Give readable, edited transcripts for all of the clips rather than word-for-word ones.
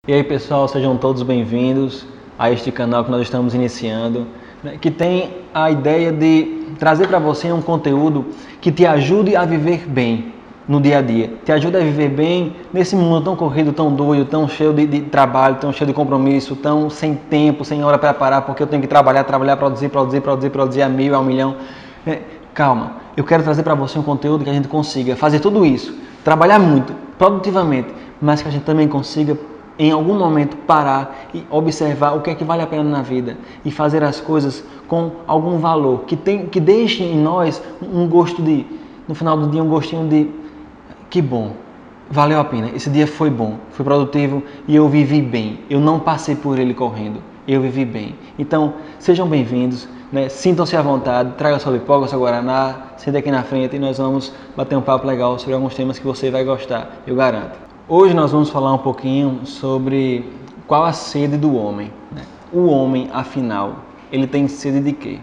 E aí pessoal, sejam todos bem-vindos a este canal que nós estamos iniciando, que tem a ideia de trazer para você um conteúdo que te ajude a viver bem no dia a dia, te ajude a viver bem nesse mundo tão corrido, tão doido, tão cheio de trabalho, tão cheio de compromisso, tão sem tempo, sem hora para parar, porque eu tenho que trabalhar, produzir a 1000, a 1 milhão. Calma, eu quero trazer para você um conteúdo que a gente consiga fazer tudo isso, trabalhar muito, produtivamente, mas que a gente também consiga em algum momento parar e observar o que é que vale a pena na vida e fazer as coisas com algum valor, que deixe em nós um gosto de, no final do dia, um gostinho de que bom, valeu a pena, esse dia foi bom, foi produtivo e eu vivi bem, eu não passei por ele correndo, eu vivi bem. Então, sejam bem-vindos, né? Sintam-se à vontade, traga sua pipoca, seu guaraná, sente aqui na frente e nós vamos bater um papo legal sobre alguns temas que você vai gostar, eu garanto. Hoje nós vamos falar um pouquinho sobre qual a sede do homem. Né? O homem, afinal, ele tem sede de quê?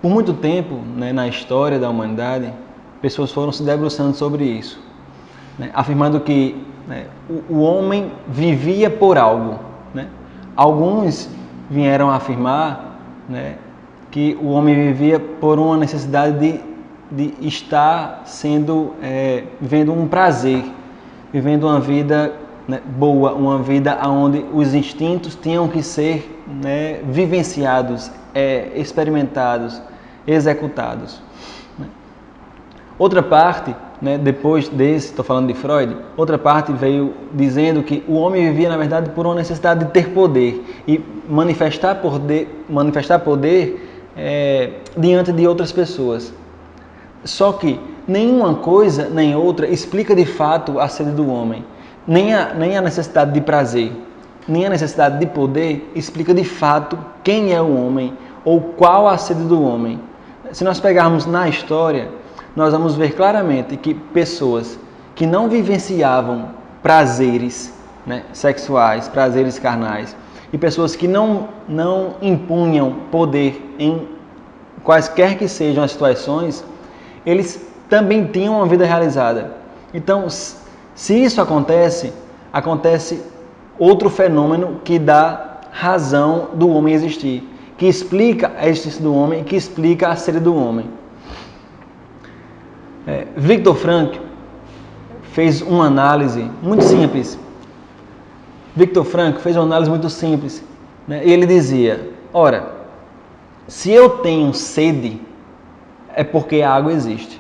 Por muito tempo, né, na história da humanidade, pessoas foram se debruçando sobre isso, né, afirmando que o homem vivia por algo. Né? Alguns vieram a afirmar, né, que o homem vivia por uma necessidade de estar vivendo um prazer, vivendo uma vida, né, boa, uma vida onde os instintos tinham que ser, né, vivenciados, experimentados, executados. Né? Outra parte, né, depois desse, estou falando de Freud, outra parte veio dizendo que o homem vivia, na verdade, por uma necessidade de ter poder e manifestar poder diante de outras pessoas. Só que nenhuma coisa nem outra explica de fato a sede do homem. Nem a necessidade de prazer, nem a necessidade de poder explica de fato quem é o homem ou qual a sede do homem. Se nós pegarmos na história, nós vamos ver claramente que pessoas que não vivenciavam prazeres, né, sexuais, prazeres carnais, e pessoas que não impunham poder em quaisquer que sejam as situações, eles também tinham uma vida realizada. Então, se isso acontece outro fenômeno que dá razão do homem existir, que explica a existência do homem, que explica a sede do homem. Viktor Frankl fez uma análise muito simples. Né? E ele dizia, ora, se eu tenho sede, é porque a água existe.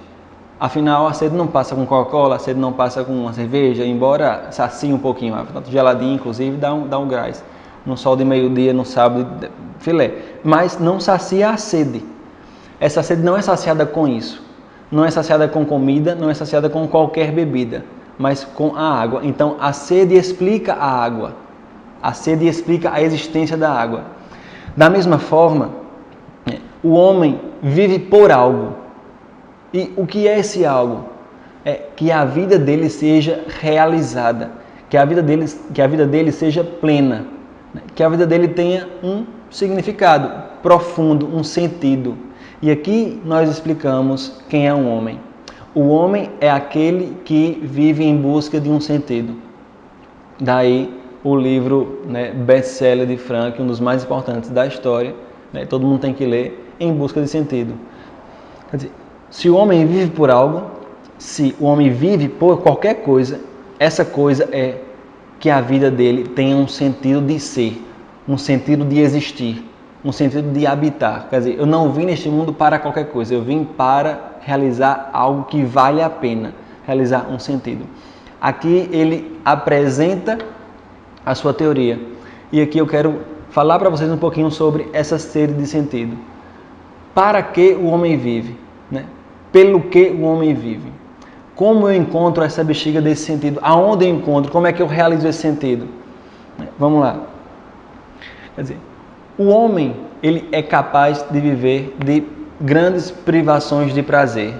Afinal, a sede não passa com Coca-Cola, a sede não passa com uma cerveja, embora sacie um pouquinho, geladinho, inclusive, dá um gás. No sol de meio-dia, no sábado, filé. Mas não sacia a sede. Essa sede não é saciada com isso. Não é saciada com comida, não é saciada com qualquer bebida, mas com a água. Então, a sede explica a água. A sede explica a existência da água. Da mesma forma, o homem vive por algo. E o que é esse algo? É que a vida dele seja realizada, que a vida dele seja plena, que a vida dele tenha um significado profundo, um sentido. E aqui nós explicamos quem é um homem. O homem é aquele que vive em busca de um sentido. Daí o livro, né, best-seller de Frankl, um dos mais importantes da história, né, todo mundo tem que ler, Em Busca de Sentido. Quer dizer, se o homem vive por algo, se o homem vive por qualquer coisa, essa coisa é que a vida dele tenha um sentido de ser, um sentido de existir, um sentido de habitar. Quer dizer, eu não vim neste mundo para qualquer coisa, eu vim para realizar algo que vale a pena, realizar um sentido. Aqui ele apresenta a sua teoria. E aqui eu quero falar para vocês um pouquinho sobre essa sede de sentido. Para que o homem vive? Né? Pelo que o homem vive? Como eu encontro essa bexiga desse sentido? Aonde eu encontro? Como é que eu realizo esse sentido? Vamos lá. Quer dizer, o homem, ele é capaz de viver de grandes privações de prazer.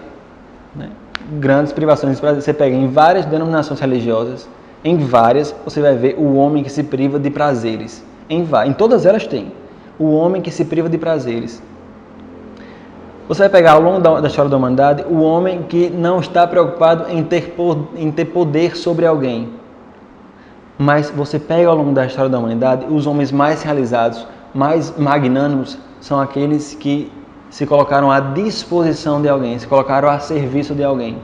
Né? Grandes privações de prazer. Você pega em várias denominações religiosas, em várias, você vai ver o homem que se priva de prazeres. Em todas elas tem. O homem que se priva de prazeres. Você vai pegar ao longo da história da humanidade o homem que não está preocupado em ter poder sobre alguém. Mas você pega ao longo da história da humanidade, os homens mais realizados, mais magnânimos, são aqueles que se colocaram à disposição de alguém, se colocaram a serviço de alguém,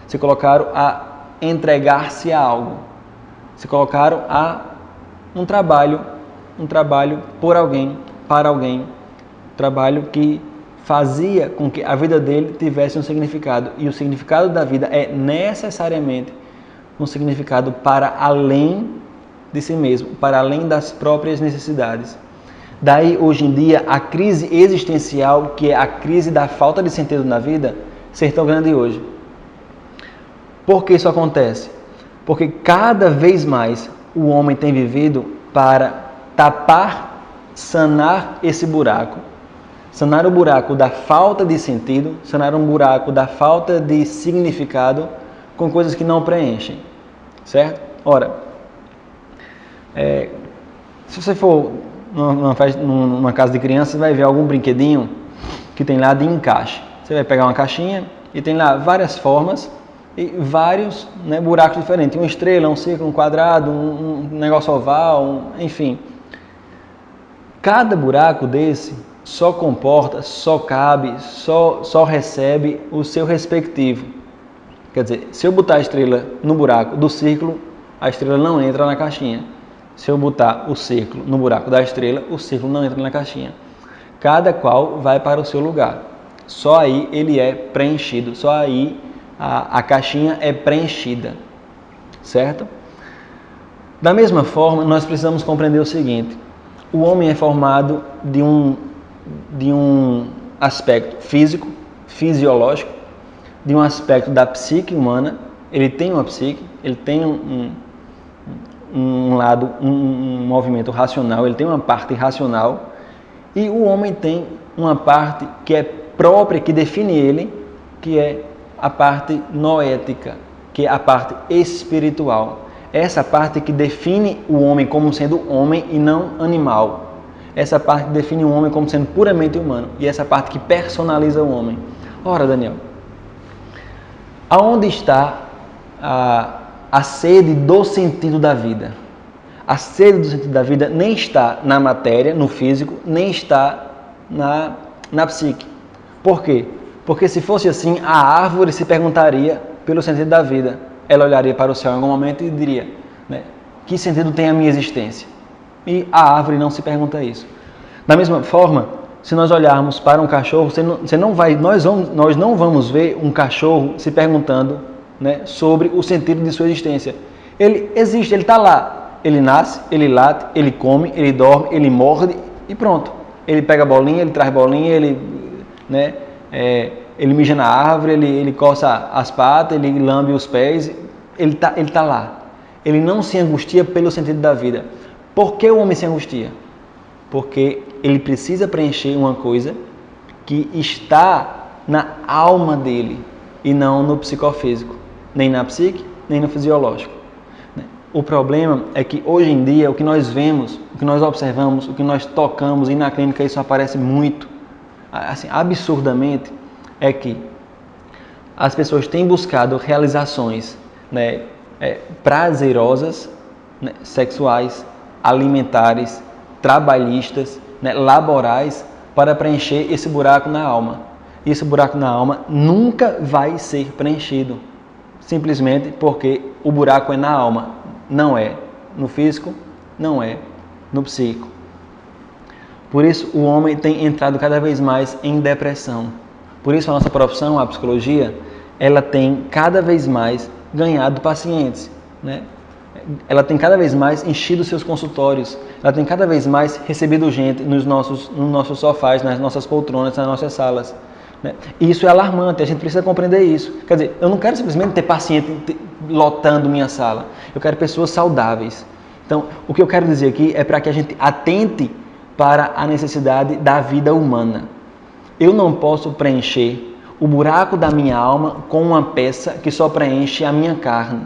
se colocaram a entregar-se a algo, se colocaram a um trabalho por alguém, para alguém, trabalho que fazia com que a vida dele tivesse um significado. E o significado da vida é necessariamente um significado para além de si mesmo, para além das próprias necessidades. Daí, hoje em dia, a crise existencial, que é a crise da falta de sentido na vida, ser tão grande hoje. Por que isso acontece? Porque cada vez mais o homem tem vivido para tapar, sanar esse buraco. Sanar o buraco da falta de sentido, sanar um buraco da falta de significado com coisas que não preenchem. Certo? Ora, se você for numa casa de criança, você vai ver algum brinquedinho que tem lá de encaixe. Você vai pegar uma caixinha e tem lá várias formas e vários buracos diferentes. Uma estrela, um círculo, um quadrado, um negócio oval, enfim. Cada buraco desse só comporta, só cabe, só recebe o seu respectivo. Quer dizer, se eu botar a estrela no buraco do círculo, a estrela não entra na caixinha. Se eu botar o círculo no buraco da estrela, o círculo não entra na caixinha. Cada qual vai para o seu lugar. Só aí ele é preenchido, só aí a caixinha é preenchida. Certo? Da mesma forma, nós precisamos compreender o seguinte: o homem é formado de um aspecto físico, fisiológico, de um aspecto da psique humana. Ele tem uma psique, ele tem um lado, um movimento racional, ele tem uma parte racional, e o homem tem uma parte que é própria, que define ele, que é a parte noética, que é a parte espiritual. Essa parte que define o homem como sendo homem e não animal. Essa parte que define o homem como sendo puramente humano. E essa parte que personaliza o homem. Ora, Daniel, aonde está a sede do sentido da vida? A sede do sentido da vida nem está na matéria, no físico, nem está na psique. Por quê? Porque se fosse assim, a árvore se perguntaria pelo sentido da vida. Ela olharia para o céu em algum momento e diria, que sentido tem a minha existência? E a árvore não se pergunta isso. Da mesma forma, se nós olharmos para um cachorro, nós não vamos ver um cachorro se perguntando sobre o sentido de sua existência. Ele existe, ele está lá. Ele nasce, ele late, ele come, ele dorme, ele morde e pronto. Ele pega a bolinha, ele traz bolinha, ele mija na árvore, ele coça as patas, ele lambe os pés, ele tá lá. Ele não se angustia pelo sentido da vida. Por que o homem se angustia? Porque ele precisa preencher uma coisa que está na alma dele e não no psicofísico, nem na psique, nem no fisiológico. O problema é que hoje em dia o que nós vemos, o que nós observamos, o que nós tocamos, e na clínica isso aparece muito, assim, absurdamente, é que as pessoas têm buscado realizações prazerosas, sexuais, alimentares, trabalhistas, laborais, para preencher esse buraco na alma. E esse buraco na alma nunca vai ser preenchido, simplesmente porque o buraco é na alma, não é no físico, não é no psíquico. Por isso o homem tem entrado cada vez mais em depressão. Por isso a nossa profissão, a psicologia, ela tem cada vez mais ganhado pacientes, Ela tem cada vez mais enchido seus consultórios, ela tem cada vez mais recebido gente nos nossos sofás, nas nossas poltronas, nas nossas salas. E isso é alarmante, a gente precisa compreender isso. Quer dizer, eu não quero simplesmente ter paciente lotando minha sala, eu quero pessoas saudáveis. Então, o que eu quero dizer aqui é para que a gente atente para a necessidade da vida humana. Eu não posso preencher o buraco da minha alma com uma peça que só preenche a minha carne.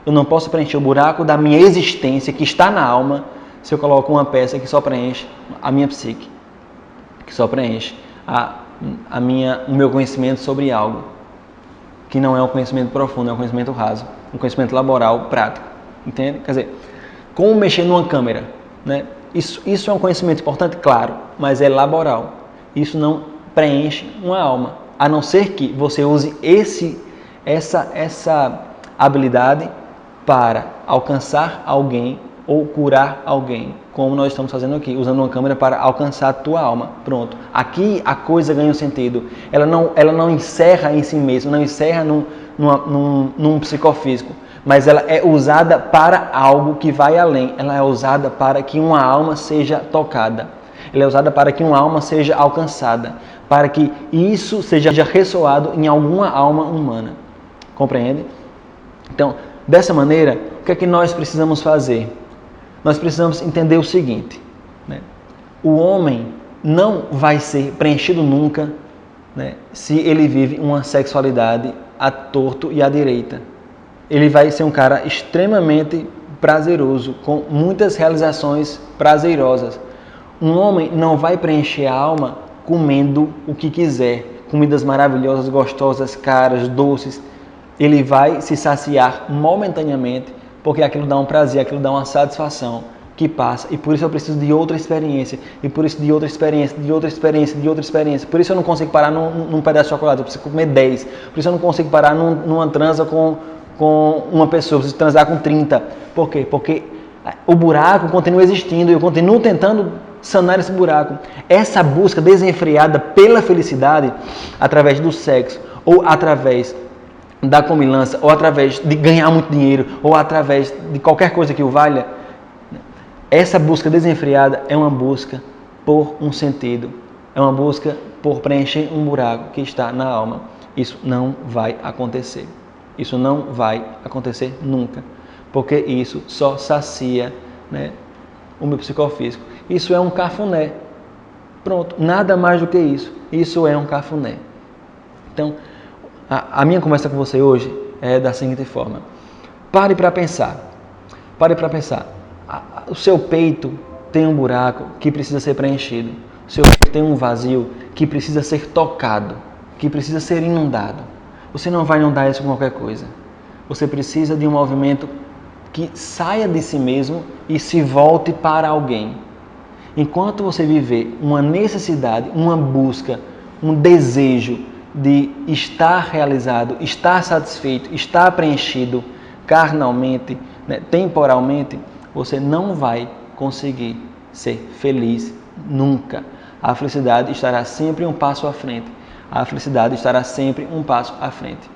Eu não posso preencher o buraco da minha existência que está na alma se eu coloco uma peça que só preenche a minha psique, que só preenche o meu conhecimento sobre algo, que não é um conhecimento profundo, é um conhecimento raso, um conhecimento laboral, prático. Entende? Quer dizer, Como mexer numa câmera, né? Isso é um conhecimento importante, claro, mas é laboral. Isso não preenche uma alma, a não ser que você use essa habilidade para alcançar alguém ou curar alguém, como nós estamos fazendo aqui, usando uma câmera para alcançar a tua alma. Pronto. Aqui a coisa ganha um sentido. Ela não encerra em si mesma, não encerra num psicofísico, mas ela é usada para algo que vai além. Ela é usada para que uma alma seja tocada. Ela é usada para que uma alma seja alcançada, para que isso seja ressoado em alguma alma humana. Compreende? Então, dessa maneira, o que é que nós precisamos fazer? Nós precisamos entender o seguinte, né? O homem não vai ser preenchido nunca, né, se ele vive uma sexualidade à torto e à direita. Ele vai ser um cara extremamente prazeroso, com muitas realizações prazerosas. Um homem não vai preencher a alma comendo o que quiser, comidas maravilhosas, gostosas, caras, doces. Ele vai se saciar momentaneamente, porque aquilo dá um prazer, aquilo dá uma satisfação que passa. E por isso eu preciso de outra experiência, e por isso de outra experiência, de outra experiência, de outra experiência. Por isso eu não consigo parar num pedaço de chocolate, eu preciso comer 10. Por isso eu não consigo parar numa transa com uma pessoa, eu preciso transar com 30. Por quê? Porque o buraco continua existindo e eu continuo tentando sanar esse buraco. Essa busca desenfreada pela felicidade, através do sexo, ou através da comilança, ou através de ganhar muito dinheiro, ou através de qualquer coisa que o valha, essa busca desenfreada é uma busca por um sentido, é uma busca por preencher um buraco que está na alma. Isso não vai acontecer. Isso não vai acontecer nunca, porque isso só sacia, né, o meu psicofísico. Isso é um cafuné. Pronto, nada mais do que isso. Isso é um cafuné. Então, a minha conversa com você hoje é da seguinte forma. Pare para pensar. Pare para pensar. O seu peito tem um buraco que precisa ser preenchido. O seu peito tem um vazio que precisa ser tocado, que precisa ser inundado. Você não vai inundar isso com qualquer coisa. Você precisa de um movimento que saia de si mesmo e se volte para alguém. Enquanto você viver uma necessidade, uma busca, um desejo de estar realizado, estar satisfeito, estar preenchido carnalmente, né, temporalmente, você não vai conseguir ser feliz nunca. A felicidade estará sempre um passo à frente. A felicidade estará sempre um passo à frente.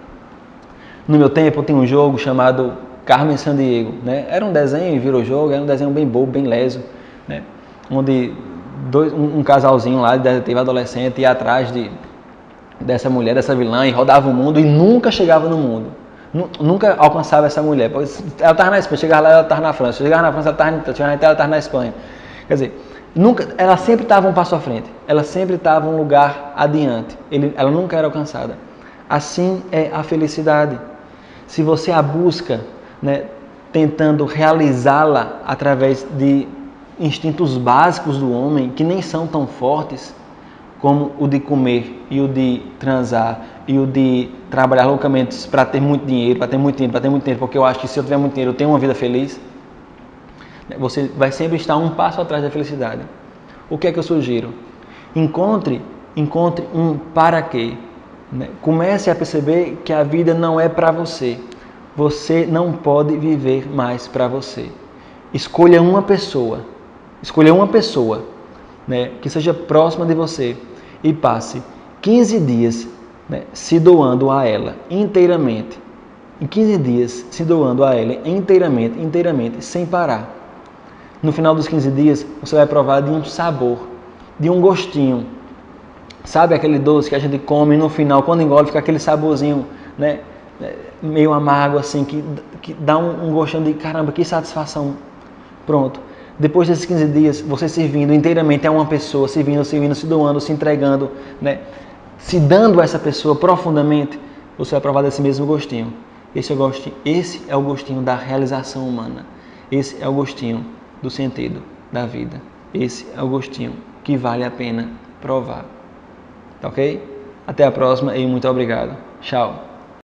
No meu tempo, tinha um jogo chamado Carmen Sandiego, né? Era um desenho e virou jogo, era um desenho bem bobo, bem leso, né? Onde um casalzinho lá de detetive adolescente ia atrás dessa mulher, dessa vilã, e rodava o mundo e nunca chegava no mundo. Nunca alcançava essa mulher. Ela estava na Espanha, chegava lá, ela estava na França. Chegava na França, ela estava na Itália, ela estava na Espanha. Quer dizer, ela sempre estava um passo à frente. Ela sempre estava um lugar adiante. Ela nunca era alcançada. Assim é a felicidade. Se você a busca, né, tentando realizá-la através de instintos básicos do homem, que nem são tão fortes, como o de comer e o de transar e o de trabalhar loucamente para ter muito dinheiro, porque eu acho que se eu tiver muito dinheiro eu tenho uma vida feliz, você vai sempre estar um passo atrás da felicidade. O que é que eu sugiro? Encontre um para quê. Comece a perceber que a vida não é para você. Você não pode viver mais para você. Escolha uma pessoa, né, que seja próxima de você e passe 15 dias, né, se doando a ela inteiramente. Em 15 dias, se doando a ela inteiramente, sem parar. No final dos 15 dias, você vai provar de um sabor, de um gostinho. Sabe aquele doce que a gente come e no final, quando engole, fica aquele saborzinho, né, meio amargo, assim, que dá um gostinho de caramba, que satisfação. Pronto. Depois desses 15 dias, você servindo inteiramente a uma pessoa, servindo, se doando, se entregando, né, se dando a essa pessoa profundamente, você vai provar desse mesmo gostinho. Esse é o gostinho da realização humana. Esse é o gostinho do sentido da vida. Esse é o gostinho que vale a pena provar. Tá ok? Até a próxima e muito obrigado. Tchau.